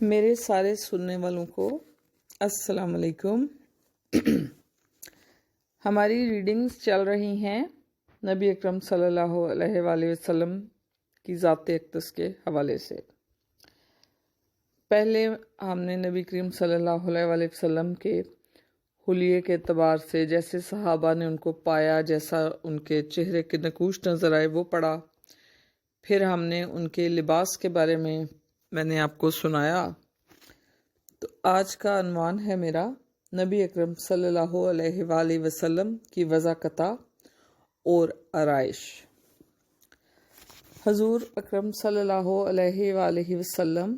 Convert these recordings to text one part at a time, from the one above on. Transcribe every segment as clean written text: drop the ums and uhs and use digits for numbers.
میرے سارے سننے والوں کو السلام علیکم۔ ہماری ریڈنگز چل رہی ہیں نبی اکرم صلی اللہ علیہ وآلہ وسلم کی ذات اقدس کے حوالے سے۔ پہلے ہم نے نبی کریم صلی اللہ علیہ وآلہ وسلم کے حلیے کے اعتبار سے جیسے صحابہ نے ان کو پایا، جیسا ان کے چہرے کے نقوش نظر آئے وہ پڑھا۔ پھر ہم نے ان کے لباس کے بارے میں نے آپ کو سنایا۔ تو آج کا عنوان ہے میرا نبی اکرم صلی اللہ علیہ وآلہ وسلم کی وضاقتہ اور آرائش۔ حضور اکرم صلی اللہ علیہ وآلہ وسلم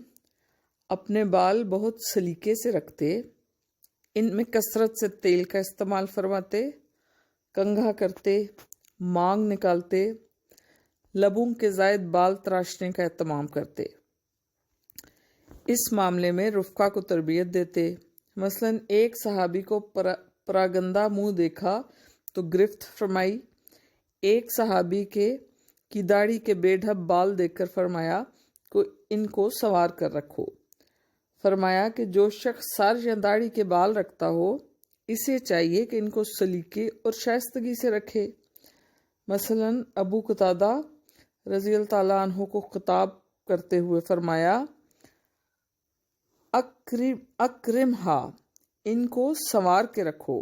اپنے بال بہت سلیقے سے رکھتے، ان میں کثرت سے تیل کا استعمال فرماتے، کنگھا کرتے، مانگ نکالتے، لبوں کے زائد بال تراشنے کا اہتمام کرتے۔ اس معاملے میں رفقا کو تربیت دیتے۔ مثلاً ایک صحابی کو پراگندہ منہ دیکھا تو گرفت فرمائی، ایک صحابی کی داڑھی کے بے ڈھب بال دیکھ کر فرمایا کہ ان کو سنوار کر رکھو۔ فرمایا کہ جو شخص سر یا داڑھی کے بال رکھتا ہو اسے چاہیے کہ ان کو سلیقے اور شائستگی سے رکھے۔ مثلاً ابو قتادہ رضی اللہ تعالیٰ عنہ کو خطاب کرتے ہوئے فرمایا، اکرمہا، ان کو سنوار کے رکھو۔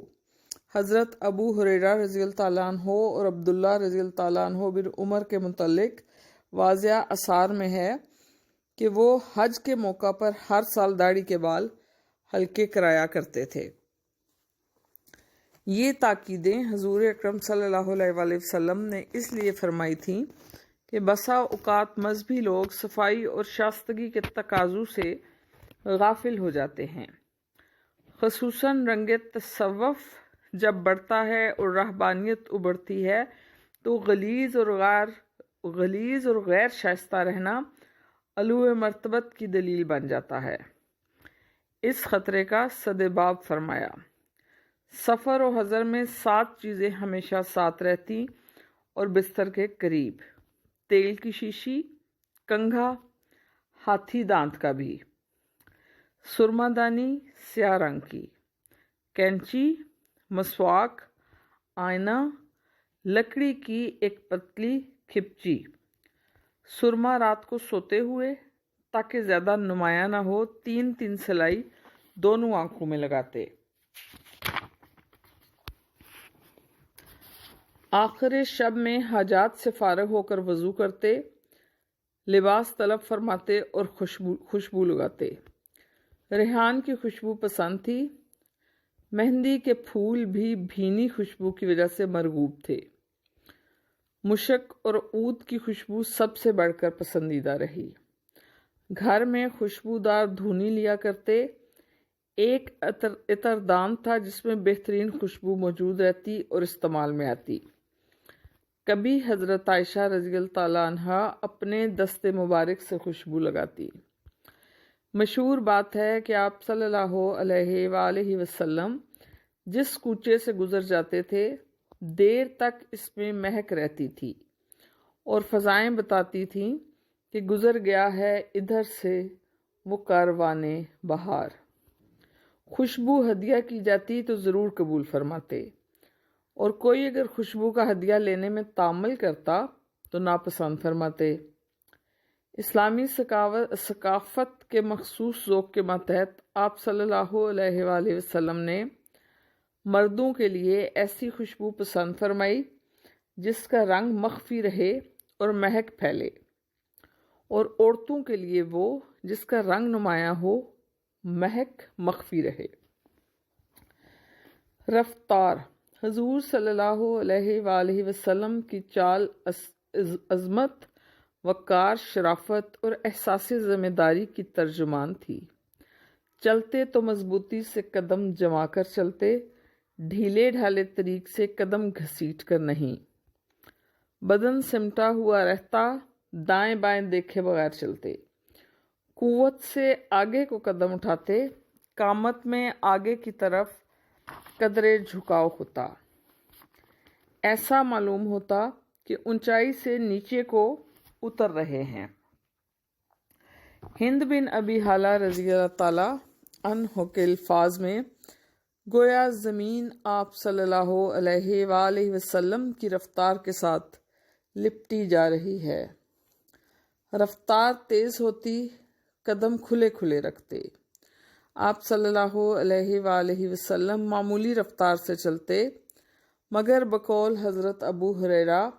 حضرت ابو ہریرہ رضی اللہ تعالیٰ عنہ اور عبداللہ رضی اللہ تعالیٰ عنہ بن عمر کے متعلق واضح آثار میں ہے کہ وہ حج کے موقع پر ہر سال داڑھی کے بال ہلکے کرایا کرتے تھے۔ یہ تاکیدیں حضور اکرم صلی اللہ علیہ وآلہ وسلم نے اس لیے فرمائی تھیں کہ بسا اوقات مذہبی لوگ صفائی اور شائستگی کے تقاضوں سے غافل ہو جاتے ہیں، خصوصاً رنگ تصوف جب بڑھتا ہے اور رہبانیت ابھرتی ہے تو غلیظ اور غیر شائستہ رہنا علو مرتبت کی دلیل بن جاتا ہے۔ اس خطرے کا سدباب فرمایا، سفر و حضر میں 7 چیزیں ہمیشہ ساتھ رہتی اور بستر کے قریب: تیل کی شیشی، کنگھا، ہاتھی دانت کا بھی، سرما دانی سیاہ رنگ کی، کینچی، مسواک، آئینہ، لکڑی کی ایک پتلی کھپچی۔ سرما رات کو سوتے ہوئے تاکہ زیادہ نمایاں نہ ہو 3 سلائی دونوں آنکھوں میں لگاتے۔ آخر شب میں حاجات سے فارغ ہو کر وضو کرتے، لباس طلب فرماتے اور خوشبو لگاتے۔ ریحان کی خوشبو پسند تھی، مہندی کے پھول بھی بھینی خوشبو کی وجہ سے مرغوب تھے۔ مشک اور عود کی خوشبو سب سے بڑھ کر پسندیدہ رہی۔ گھر میں خوشبودار دھونی لیا کرتے۔ ایک عطردان تھا جس میں بہترین خوشبو موجود رہتی اور استعمال میں آتی۔ کبھی حضرت عائشہ رضی اللہ تعالیٰ عنہ اپنے دست مبارک سے خوشبو لگاتی۔ مشہور بات ہے کہ آپ صلی اللہ علیہ وآلہ وسلم جس کوچے سے گزر جاتے تھے دیر تک اس میں مہک رہتی تھی اور فضائیں بتاتی تھیں کہ گزر گیا ہے ادھر سے وہ کاروان بہار۔ خوشبو ہدیہ کی جاتی تو ضرور قبول فرماتے، اور کوئی اگر خوشبو کا ہدیہ لینے میں تامل کرتا تو ناپسند فرماتے۔ اسلامی ثقافت کے مخصوص ذوق کے ماتحت آپ صلی اللہ علیہ وآلہ وسلم نے مردوں کے لیے ایسی خوشبو پسند فرمائی جس کا رنگ مخفی رہے اور مہک پھیلے، اور عورتوں کے لیے وہ جس کا رنگ نمایاں ہو، مہک مخفی رہے۔ رفتار: حضور صلی اللہ علیہ وآلہ وسلم کی چال عظمت، وقار، شرافت اور احساس ذمہ داری کی ترجمان تھی۔ چلتے تو مضبوطی سے قدم جما کر چلتے، ڈھیلے ڈھالے طریق سے قدم گھسیٹ کر نہیں۔ بدن سمٹا ہوا رہتا، دائیں بائیں دیکھے بغیر چلتے۔ قوت سے آگے کو قدم اٹھاتے، قامت میں آگے کی طرف قدرے جھکاؤ ہوتا۔ ایسا معلوم ہوتا کہ اونچائی سے نیچے کو اتر رہے ہیں۔ ہند بن ابی حالہ رضی اللہ تعالیٰ عنہ کے الفاظ میں گویا زمین آپ صلی اللہ علیہ وآلہ وسلم کی رفتار کے ساتھ لپٹی جا رہی ہے۔ رفتار تیز ہوتی، قدم کھلے کھلے رکھتے۔ آپ صلی اللہ علیہ وآلہ وسلم معمولی رفتار سے چلتے، مگر بقول حضرت ابو ہریرہ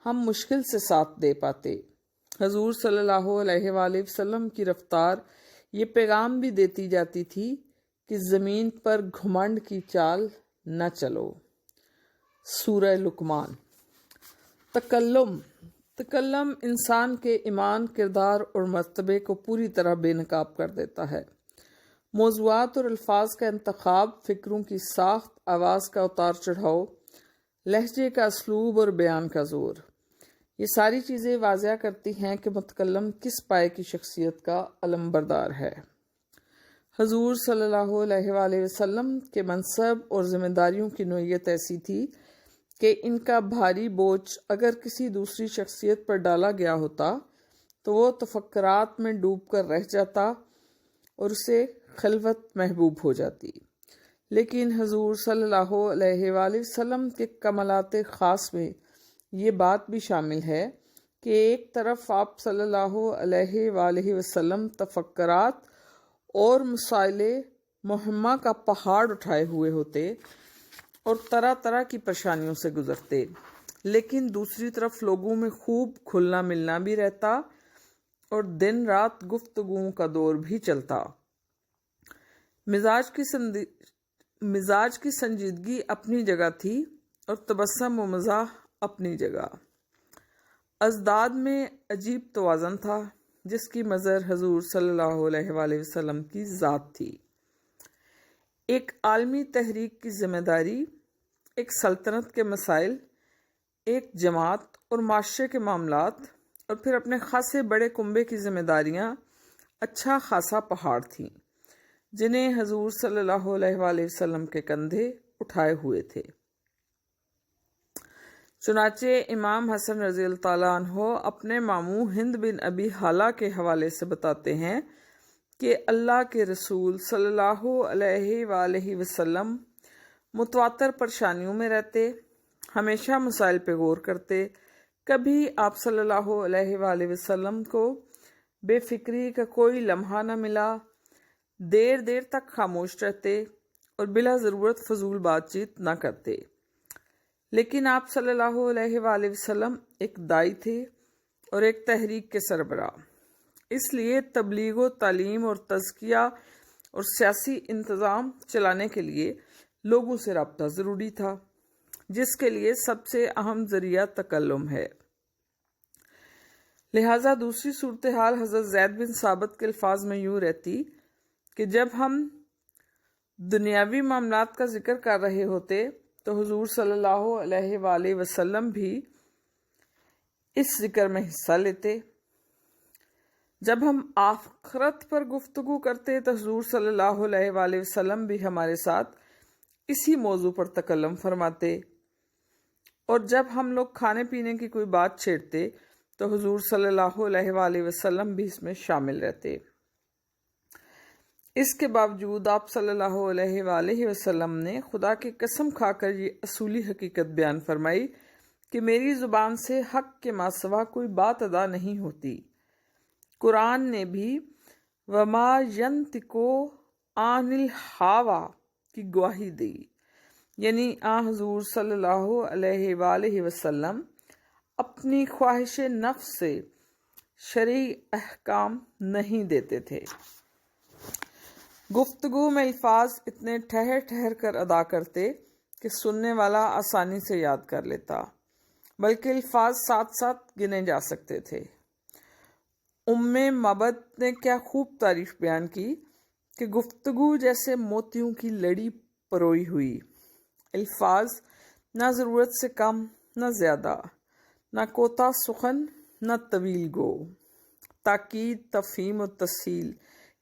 ہم مشکل سے ساتھ دے پاتے۔ حضور صلی اللہ علیہ وآلہ وسلم کی رفتار یہ پیغام بھی دیتی جاتی تھی کہ زمین پر گھمنڈ کی چال نہ چلو۔ سورہ لقمان۔ تکلم انسان کے ایمان، کردار اور مرتبے کو پوری طرح بے نقاب کر دیتا ہے۔ موضوعات اور الفاظ کا انتخاب، فکروں کی ساخت، آواز کا اتار چڑھاؤ، لہجے کا اسلوب اور بیان کا زور، یہ ساری چیزیں واضح کرتی ہیں کہ متکلم کس پائے کی شخصیت کا علمبردار ہے۔ حضور صلی اللہ علیہ وآلہ وسلم کے منصب اور ذمہ داریوں کی نوعیت ایسی تھی کہ ان کا بھاری بوجھ اگر کسی دوسری شخصیت پر ڈالا گیا ہوتا تو وہ تفکرات میں ڈوب کر رہ جاتا اور اسے خلوت محبوب ہو جاتی۔ لیکن حضور صلی اللہ علیہ وآلہ وسلم کے کمالات خاص میں یہ بات بھی شامل ہے کہ ایک طرف آپ صلی اللہ علیہ وآلہ وسلم تفکرات اور مسائل مہمہ کا پہاڑ اٹھائے ہوئے ہوتے اور طرح طرح کی پریشانیوں سے گزرتے، لیکن دوسری طرف لوگوں میں خوب کھلنا ملنا بھی رہتا اور دن رات گفتگوؤں کا دور بھی چلتا۔ مزاج کی سنجیدگی اپنی جگہ تھی اور تبسم و مزاح اپنی جگہ۔ ازداد میں عجیب توازن تھا جس کی مظہر حضور صلی اللہ علیہ وآلہ وسلم کی ذات تھی۔ ایک عالمی تحریک کی ذمہ داری، ایک سلطنت کے مسائل، ایک جماعت اور معاشرے کے معاملات، اور پھر اپنے خاصے بڑے کنبے کی ذمہ داریاں اچھا خاصا پہاڑ تھیں جنہیں حضور صلی اللہ علیہ وآلہ وسلم کے کندھے اٹھائے ہوئے تھے۔ چنانچہ امام حسن رضی اللہ تعالیٰ عنہ اپنے ماموں ہند بن ابی حالہ کے حوالے سے بتاتے ہیں کہ اللہ کے رسول صلی اللہ علیہ وآلہ وسلم متواتر پریشانیوں میں رہتے، ہمیشہ مسائل پہ غور کرتے، کبھی آپ صلی اللہ علیہ وآلہ وسلم کو بے فکری کا کوئی لمحہ نہ ملا، دیر دیر تک خاموش رہتے اور بلا ضرورت فضول بات چیت نہ کرتے۔ لیکن آپ صلی اللہ علیہ وآلہ وسلم ایک داعی تھے اور ایک تحریک کے سربراہ، اس لیے تبلیغ و تعلیم اور تزکیہ اور سیاسی انتظام چلانے کے لیے لوگوں سے رابطہ ضروری تھا، جس کے لیے سب سے اہم ذریعہ تکلم ہے۔ لہٰذا دوسری صورتحال حضرت زید بن ثابت کے الفاظ میں یوں رہتی کہ جب ہم دنیاوی معاملات کا ذکر کر رہے ہوتے تو حضور صلی اللہ علیہ وآلہ وسلم بھی اس ذکر میں حصہ لیتے، جب ہم آخرت پر گفتگو کرتے تو حضور صلی اللہ علیہ وآلہ وسلم بھی ہمارے ساتھ اسی موضوع پر تکلم فرماتے، اور جب ہم لوگ کھانے پینے کی کوئی بات چھیڑتے تو حضور صلی اللہ علیہ وآلہ وسلم بھی اس میں شامل رہتے۔ اس کے باوجود آپ صلی اللہ علیہ وآلہ وسلم نے خدا کی قسم کھا کر یہ اصولی حقیقت بیان فرمائی کہ میری زبان سے حق کے ماں سوا کوئی بات ادا نہیں ہوتی۔ قرآن نے بھی وما ینطق عن الہویٰ کی گواہی دی، یعنی حضور صلی اللہ علیہ وآلہ وسلم اپنی خواہش نفس سے شرعی احکام نہیں دیتے تھے۔ گفتگو میں الفاظ اتنے ٹھہر ٹھہر کر ادا کرتے کہ سننے والا آسانی سے یاد کر لیتا، بلکہ الفاظ ساتھ ساتھ گنے جا سکتے تھے۔ معبد نے کیا خوب تعریف بیان کی کہ گفتگو جیسے موتیوں کی لڑی پروئی ہوئی، الفاظ نہ ضرورت سے کم نہ زیادہ، نہ کوتا سخن نہ طویل گو، تاکید، تفہیم و تسہیل،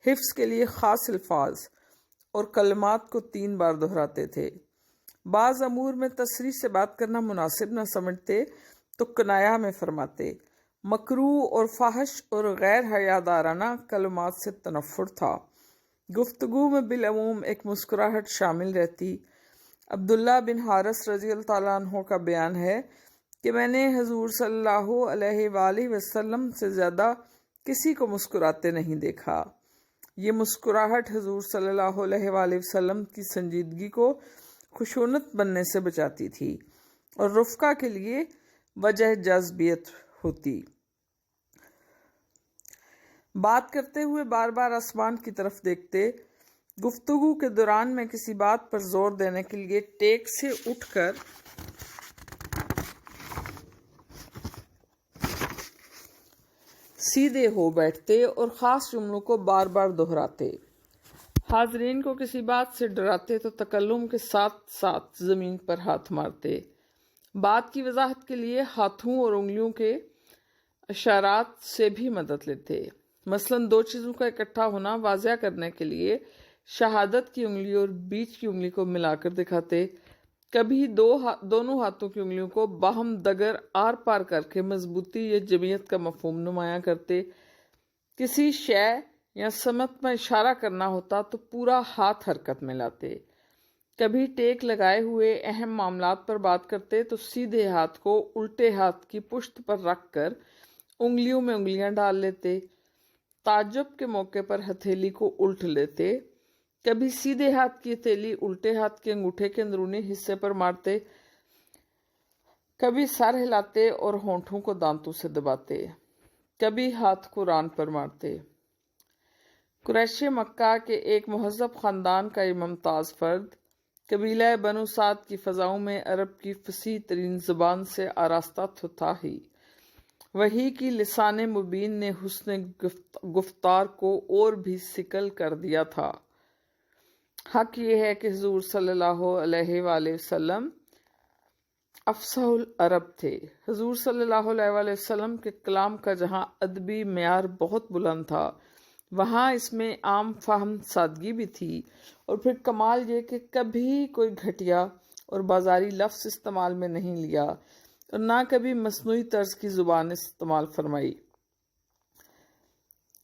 حفظ کے لیے خاص الفاظ اور کلمات کو 3 بار دہراتے تھے۔ بعض امور میں تصریح سے بات کرنا مناسب نہ سمجھتے تو کنایا میں فرماتے، مکروہ اور فحش اور غیر حیادارانہ کلمات سے تنفر تھا۔ گفتگو میں بالعموم ایک مسکراہٹ شامل رہتی۔ عبداللہ بن حارث رضی اللہ تعالیٰ عنہ کا بیان ہے کہ میں نے حضور صلی اللہ علیہ وآلہ وسلم سے زیادہ کسی کو مسکراتے نہیں دیکھا۔ یہ مسکراہٹ حضور صلی اللہ علیہ وآلہ وسلم کی سنجیدگی کو خشونت بننے سے بچاتی تھی اور رفقا کے لیے وجہ جذبیت ہوتی۔ بات کرتے ہوئے بار بار آسمان کی طرف دیکھتے۔ گفتگو کے دوران میں کسی بات پر زور دینے کے لیے ٹیک سے اٹھ کر سیدھے ہو بیٹھتے اور خاص جملوں کو بار بار دہراتے۔ حاضرین کو کسی بات سے ڈراتے تو تکلم کے ساتھ ساتھ زمین پر ہاتھ مارتے۔ بات کی وضاحت کے لیے ہاتھوں اور انگلیوں کے اشارات سے بھی مدد لیتے۔ مثلاً دو چیزوں کا اکٹھا ہونا واضح کرنے کے لیے شہادت کی انگلی اور بیچ کی انگلی کو ملا کر دکھاتے۔ کبھی دونوں ہاتھوں کی انگلیوں کو باہم دگر آر پار کر کے مضبوطی یا جمعیت کا مفہوم نمایاں کرتے۔ کسی شے یا سمت میں اشارہ کرنا ہوتا تو پورا ہاتھ حرکت میں لاتے۔ کبھی ٹیک لگائے ہوئے اہم معاملات پر بات کرتے تو سیدھے ہاتھ کو الٹے ہاتھ کی پشت پر رکھ کر انگلیوں میں انگلیاں ڈال لیتے۔ تعجب کے موقع پر ہتھیلی کو الٹ لیتے۔ کبھی سیدھے ہاتھ کی ہتھیلی الٹے ہاتھ کے انگوٹھے کے اندرونی حصے پر مارتے۔ کبھی سر ہلاتے اور ہونٹوں کو دانتوں سے دباتے۔ کبھی ہاتھ کو ران پر مارتے۔ قریش مکہ کے ایک مہذب خاندان کا یہ ممتاز فرد قبیلہ بنو سعد کی فضاؤں میں عرب کی فصیح ترین زبان سے آراستہ تو تھا ہی، وحی کی لسان مبین نے حسن گفتار کو اور بھی سکل کر دیا تھا۔ حق یہ ہے کہ حضور صلی اللہ علیہ وآلہ وسلم افصح العرب تھے۔ حضور صلی اللہ علیہ وآلہ وسلم کے کلام کا جہاں ادبی معیار بہت بلند تھا، وہاں اس میں عام فہم سادگی بھی تھی، اور پھر کمال یہ کہ کبھی کوئی گھٹیا اور بازاری لفظ استعمال میں نہیں لیا اور نہ کبھی مصنوعی طرز کی زبان استعمال فرمائی۔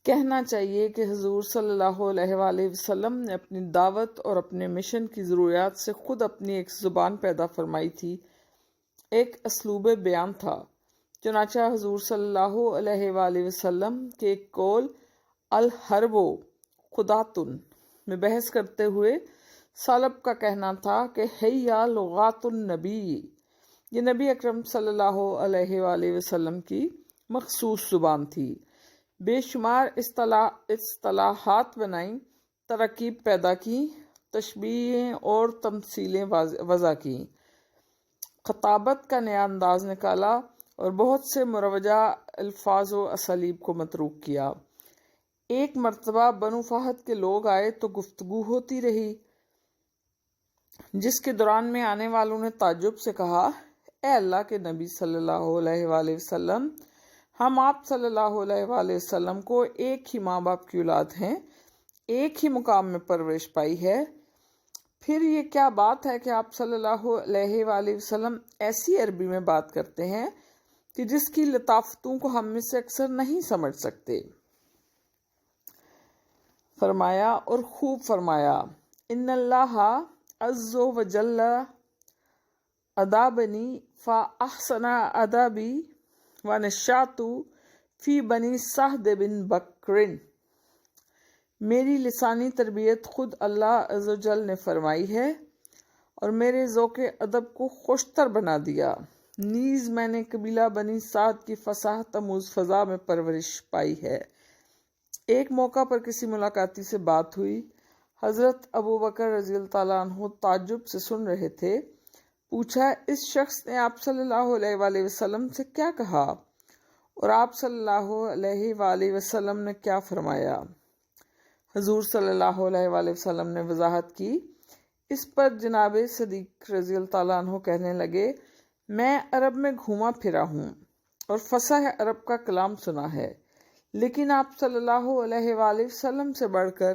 کہنا چاہیے کہ حضور صلی اللہ علیہ وآلہ وسلم نے اپنی دعوت اور اپنے مشن کی ضروریات سے خود اپنی ایک زبان پیدا فرمائی تھی، ایک اسلوب بیان تھا۔ چنانچہ حضور صلی اللہ علیہ وآلہ وسلم کے ایک قول الحرب خداتن میں بحث کرتے ہوئے سالب کا کہنا تھا کہ ہیا لغات النبی، یہ نبی اکرم صلی اللہ علیہ وآلہ وسلم کی مخصوص زبان تھی۔ بے شمار اصطلاحات بنائیں، تراکیب پیدا کی، تشبیہیں اور تمثیلیں وضع کی، خطابت کا نیا انداز نکالا اور بہت سے مروجہ الفاظ و اسالیب کو متروک کیا۔ ایک مرتبہ بنو فہد کے لوگ آئے تو گفتگو ہوتی رہی، جس کے دوران میں آنے والوں نے تعجب سے کہا، اے اللہ کے نبی صلی اللہ علیہ وآلہ وسلم، ہم آپ صلی اللہ علیہ وآلہ وسلم کو ایک ہی ماں باپ کی اولاد ہیں، ایک ہی مقام میں پرورش پائی ہے، پھر یہ کیا بات ہے کہ آپ صلی اللہ علیہ وآلہ وسلم ایسی عربی میں بات کرتے ہیں کہ جس کی لطافتوں کو ہم میں سے اکثر نہیں سمجھ سکتے؟ فرمایا اور خوب فرمایا، ان اللہ عز و جل ادابنی فاحسن ادابی ونشأت فی بنی سعد بن بکر، میری لسانی تربیت خود اللہ عز و جل نے فرمائی ہے اور میرے ذوق ادب کو خوشتر بنا دیا، نیز میں نے قبیلہ بنی سعد کی فصاحت آموز فضا میں پرورش پائی ہے۔ ایک موقع پر کسی ملاقاتی سے بات ہوئی، حضرت ابو بکر رضی اللہ تعالیٰ عنہ تعجب سے سن رہے تھے۔ پوچھا، اس شخص نے آپ صلی اللہ علیہ وآلہ وسلم سے کیا کہا اور آپ صلی اللہ علیہ وآلہ وسلم نے کیا فرمایا؟ حضور صلی اللہ علیہ وآلہ وسلم نے وضاحت کی۔ اس پر جناب صدیق رضی اللہ تعالیٰ عنہ کہنے لگے، میں عرب میں گھوما پھرا ہوں اور فصیح عرب کا کلام سنا ہے، لیکن آپ صلی اللہ علیہ وآلہ وسلم سے بڑھ کر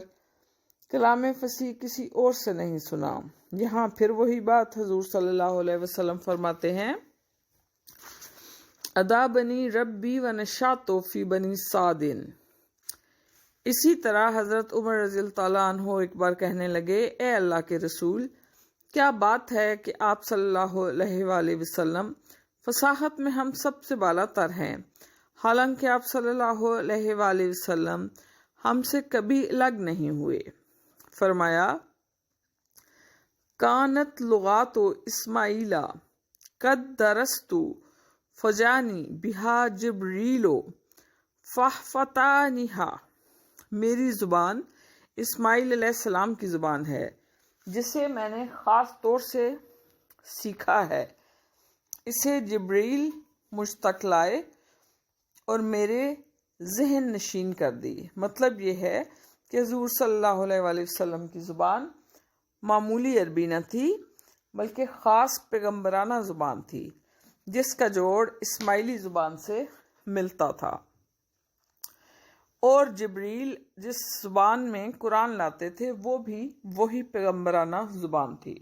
کلام فصیح کسی اور سے نہیں سنا۔ یہاں پھر وہی بات حضور صلی اللہ علیہ وسلم فرماتے ہیں، ادا بنی ربی و نشاتو فی بنی سعدن۔ اسی طرح حضرت عمر رضی اللہ تعالیٰ عنہ ایک بار کہنے لگے، اے اللہ کے رسول، کیا بات ہے کہ آپ صلی اللہ علیہ وآلہ وسلم فصاحت میں ہم سب سے بالا تر ہیں، حالانکہ آپ صلی اللہ علیہ وآلہ وسلم ہم سے کبھی الگ نہیں ہوئے۔ فرمایا، کانت لغات اسماعیل قد درست فجانی بہا جبریل فاحفتانہا۔ میری زبان اسماعیل علیہ السلام کی زبان ہے جسے میں نے خاص طور سے سیکھا ہے، اسے جبریل مجھ تک لائے اور میرے ذہن نشین کر دی۔ مطلب یہ ہے کہ حضور صلی اللہ علیہ وآلہ وسلم کی زبان معمولی عربی نہ تھی بلکہ خاص پیغمبرانہ زبان تھی جس کا جوڑ اسماعیلی زبان سے ملتا تھا، اور جبریل جس زبان میں قرآن لاتے تھے وہ بھی وہی پیغمبرانہ زبان تھی۔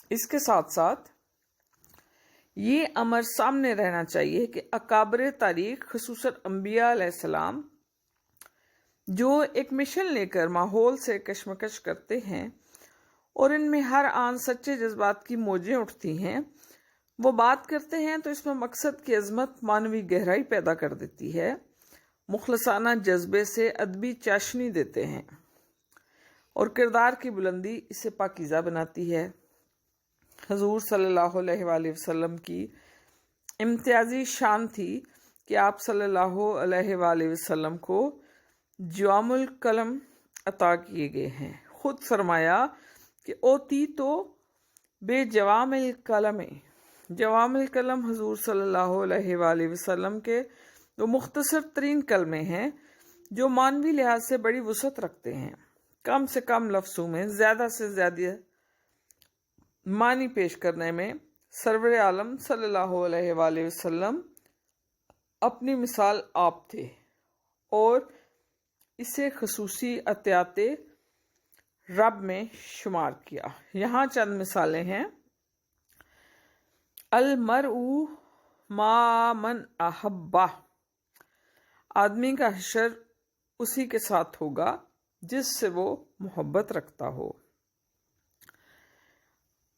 اس کے ساتھ ساتھ یہ امر سامنے رہنا چاہیے کہ اکابر تاریخ خصوصاً انبیاء علیہ السلام جو ایک مشن لے کر ماحول سے کشمکش کرتے ہیں اور ان میں ہر آن سچے جذبات کی موجیں اٹھتی ہیں، وہ بات کرتے ہیں تو اس میں مقصد کی عظمت معنوی گہرائی پیدا کر دیتی ہے، مخلصانہ جذبے سے ادبی چاشنی دیتے ہیں اور کردار کی بلندی اسے پاکیزہ بناتی ہے۔ حضور صلی اللہ علیہ وآلہ وسلم کی امتیازی شان تھی کہ آپ صلی اللہ علیہ وآلہ وسلم کو جوام الکلم عطا کیے گئے ہیں۔ خود فرمایا کہ اوتی تو بے جوام الکلم۔ جوام الکلم حضور صلی اللہ علیہ وآلہ وسلم کے وہ مختصر ترین کلمے ہیں جو معنوی لحاظ سے بڑی وسعت رکھتے ہیں، کم سے کم لفظوں میں زیادہ سے زیادہ معنی پیش کرنے میں سرور عالم صلی اللہ علیہ وآلہ وسلم اپنی مثال آپ تھے، اور اسے خصوصی عطیات رب میں شمار کیا۔ یہاں چند مثالیں ہیں۔ المرء مع من احبہ، آدمی کا حشر اسی کے ساتھ ہوگا جس سے وہ محبت رکھتا ہو۔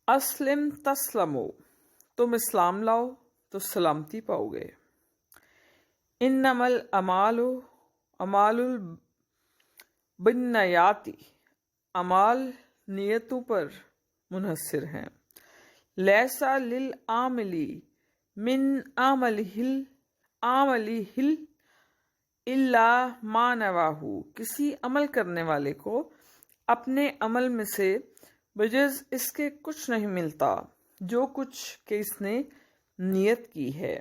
اسلم تسلمو، تم اسلام لاؤ تو سلامتی پاؤ گے۔ انما الاعمال بالنیات، اعمال نیتوں پر منحصر ہیں۔ لیسا للعامل من عملہ الا ما نواہ، کسی عمل کرنے والے کو اپنے عمل میں سے بجز اس کے کچھ نہیں ملتا جو کچھ کہ اس نے نیت کی ہے۔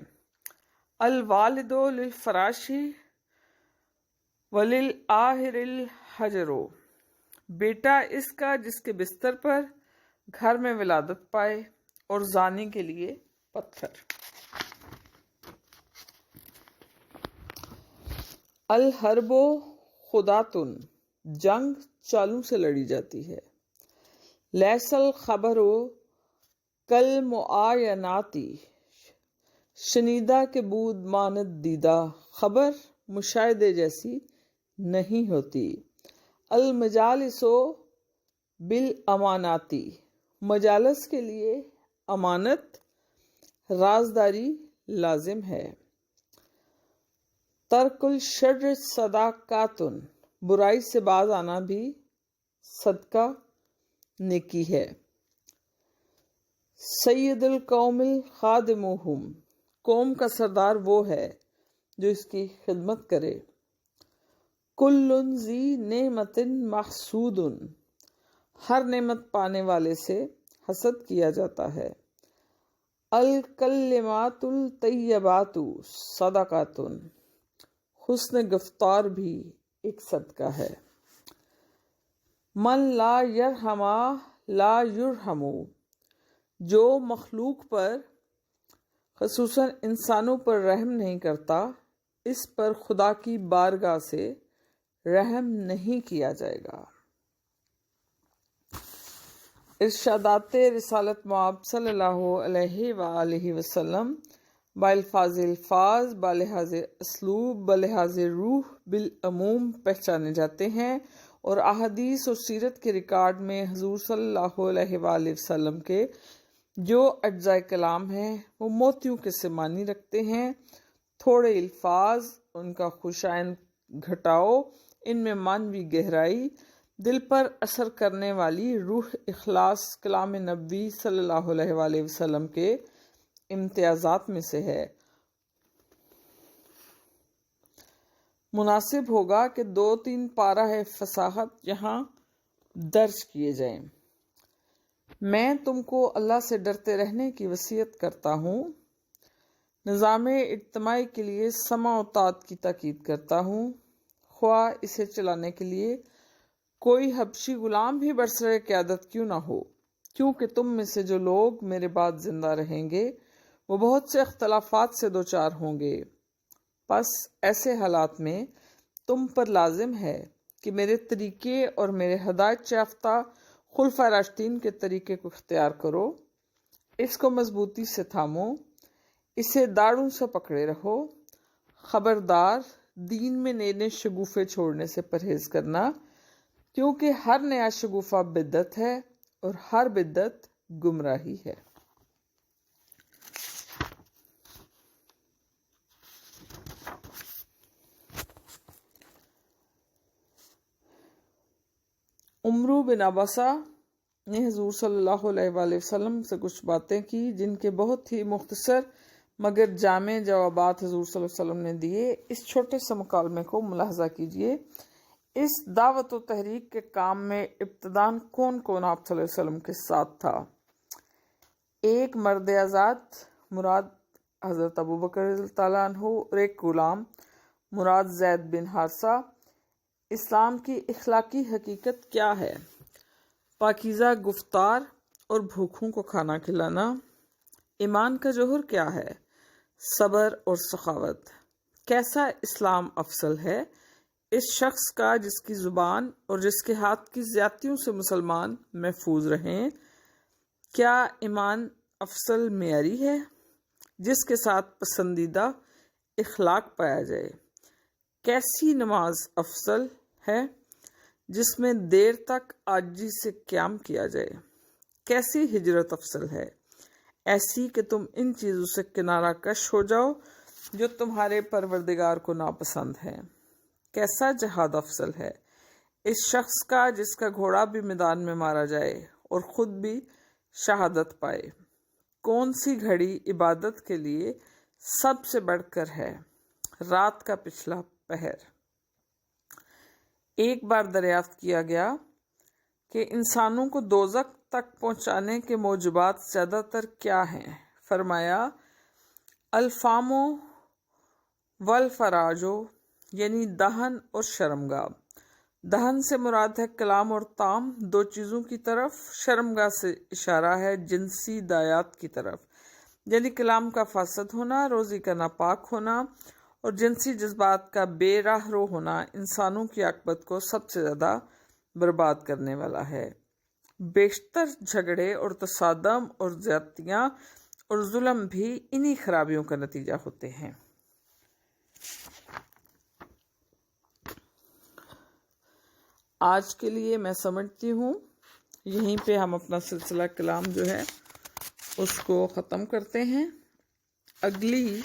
الوالد للفراش وللآہر الحجر، بیٹا اس کا جس کے بستر پر گھر میں ولادت پائے، اور زانی کے لیے پتھر۔ الحرب خداتن، جنگ چالوں سے لڑی جاتی ہے۔ لیس الخبر کالمعاینات، شنیدہ کے بود ماند دیدہ، خبر مشاہدے جیسی نہیں ہوتی۔ المجالس بالامانات، مجالس کے لیے امانت رازداری لازم ہے۔ ترک الشر صدقات، برائی سے باز آنا بھی صدقہ نیکی ہے۔ سید القوم خادمہم، قوم کا سردار وہ ہے جو اس کی خدمت کرے۔ کل ذی نعمت محسود، ہر نعمت پانے والے سے حسد کیا جاتا ہے۔ الکلمات الطیبات صدقات، حسن گفتار بھی ایک صدقہ ہے۔ من لا یرحم لا یرحم، جو مخلوق پر خصوصاً انسانوں پر رحم نہیں کرتا اس پر خدا کی بارگاہ سے رحم نہیں کیا جائے گا۔ ارشادات رسالت مآب صلی اللہ علیہ وآلہ وسلم بالفاظ الفاظ، بلحاظ اسلوب، بلحاظ روح بالعموم پہچانے جاتے ہیں، اور احادیث اور سیرت کے ریکارڈ میں حضور صلی اللہ علیہ وآلہ وسلم کے جو اجزاء کلام ہیں وہ موتیوں کے سے معنی رکھتے ہیں۔ تھوڑے الفاظ، ان کا خوشائن گھٹاؤ، ان میں معنوی گہرائی، دل پر اثر کرنے والی روح اخلاص کلام نبوی صلی اللہ علیہ وآلہ وسلم کے امتیازات میں سے ہے۔ مناسب ہوگا کہ 2-3 پارہ فصاحت یہاں درج کیے جائیں۔ میں تم کو اللہ سے ڈرتے رہنے کی وصیت کرتا ہوں، نظام اجتماعی کے لیے سمع و طاعت کی تاکید کرتا ہوں، خواہ اسے چلانے کے لیے کوئی حبشی غلام بھی برسر قیادت کیوں نہ ہو، کیونکہ تم میں سے جو لوگ میرے بعد زندہ رہیں گے وہ بہت سے اختلافات سے دوچار ہوں گے۔ پس ایسے حالات میں تم پر لازم ہے کہ میرے طریقے اور میرے ہدایت یافتہ خلفائے راشدین کے طریقے کو اختیار کرو، اس کو مضبوطی سے تھامو، اسے داڑھوں سے پکڑے رہو، خبردار دین میں نئے نئے شگوفے چھوڑنے سے پرہیز کرنا، کیونکہ ہر نیا شگوفہ بدعت ہے اور ہر بدعت گمراہی ہے۔ عمرو بن عبسہ نے حضور صلی اللہ علیہ وآلہ وسلم سے کچھ باتیں کی جن کے بہت ہی مختصر مگر جامع جوابات حضور صلی اللہ علیہ وسلم نے دیے۔ اس چھوٹے سے مکالمے کو ملاحظہ کیجئے۔ اس دعوت و تحریک کے کام میں ابتداً کون کون آپ صلی اللہ علیہ وسلم کے ساتھ تھا؟ ایک مرد آزاد مراد حضرت ابوبکر رضی اللہ تعالیٰ عنہ اور ایک غلام مراد زید بن حارثہ۔ اسلام کی اخلاقی حقیقت کیا ہے؟ پاکیزہ گفتار اور بھوکھوں کو کھانا کھلانا۔ ایمان کا جوہر کیا ہے؟ صبر اور سخاوت۔ کیسا اسلام افضل ہے؟ اس شخص کا جس کی زبان اور جس کے ہاتھ کی زیادتیوں سے مسلمان محفوظ رہیں۔ کیا ایمان افضل معیاری ہے؟ جس کے ساتھ پسندیدہ اخلاق پایا جائے۔ کیسی نماز افضل ہے؟ جس میں دیر تک عاجزی سے قیام کیا جائے۔ کیسی ہجرت افضل ہے؟ ایسی کہ تم ان چیزوں سے کنارہ کش ہو جاؤ جو تمہارے پروردگار کو ناپسند ہیں۔ کیسا جہاد افضل ہے؟ اس شخص کا جس کا گھوڑا بھی میدان میں مارا جائے اور خود بھی شہادت پائے۔ کون سی گھڑی عبادت کے لیے سب سے بڑھ کر ہے؟ رات کا پچھلا پہر۔ ایک بار دریافت کیا گیا کہ انسانوں کو دوزخ تک پہنچانے کے موجبات زیادہ تر کیا ہیں؟ فرمایا الفامو والفراجو، یعنی دہن اور شرمگاہ۔ دہن سے مراد ہے کلام اور طعام، دو چیزوں کی طرف، شرمگاہ سے اشارہ ہے جنسی دایات کی طرف، یعنی کلام کا فاسد ہونا، روزی کا ناپاک ہونا اور جنسی جذبات کا بے راہ رو ہونا انسانوں کی عاقبت کو سب سے زیادہ برباد کرنے والا ہے۔ بیشتر جھگڑے اور تصادم اور زیادتیاں اور ظلم بھی انہی خرابیوں کا نتیجہ ہوتے ہیں۔ آج کے لیے میں سمجھتی ہوں یہیں پہ ہم اپنا سلسلہ کلام جو ہے اس کو ختم کرتے ہیں۔ اگلی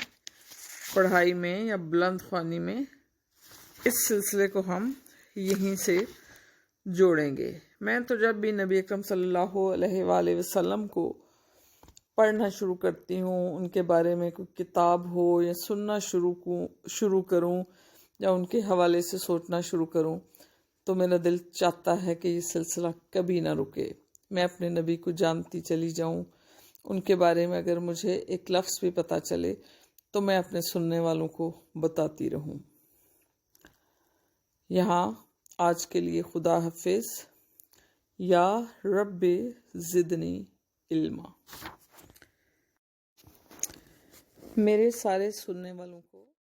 پڑھائی میں یا بلند خوانی میں اس سلسلے کو ہم یہیں سے جوڑیں گے۔ میں تو جب بھی نبی اکرم صلی اللہ علیہ وآلہ وسلم کو پڑھنا شروع کرتی ہوں، ان کے بارے میں کوئی کتاب ہو یا سننا شروع کروں یا ان کے حوالے سے سوچنا شروع کروں تو میرا دل چاہتا ہے کہ یہ سلسلہ کبھی نہ رکے، میں اپنے نبی کو جانتی چلی جاؤں، ان کے بارے میں اگر مجھے ایک لفظ بھی پتہ چلے تو میں اپنے سننے والوں کو بتاتی رہوں۔ یہاں آج کے لیے خدا حافظ۔ یا رب زدنی علما۔ میرے سارے سننے والوں کو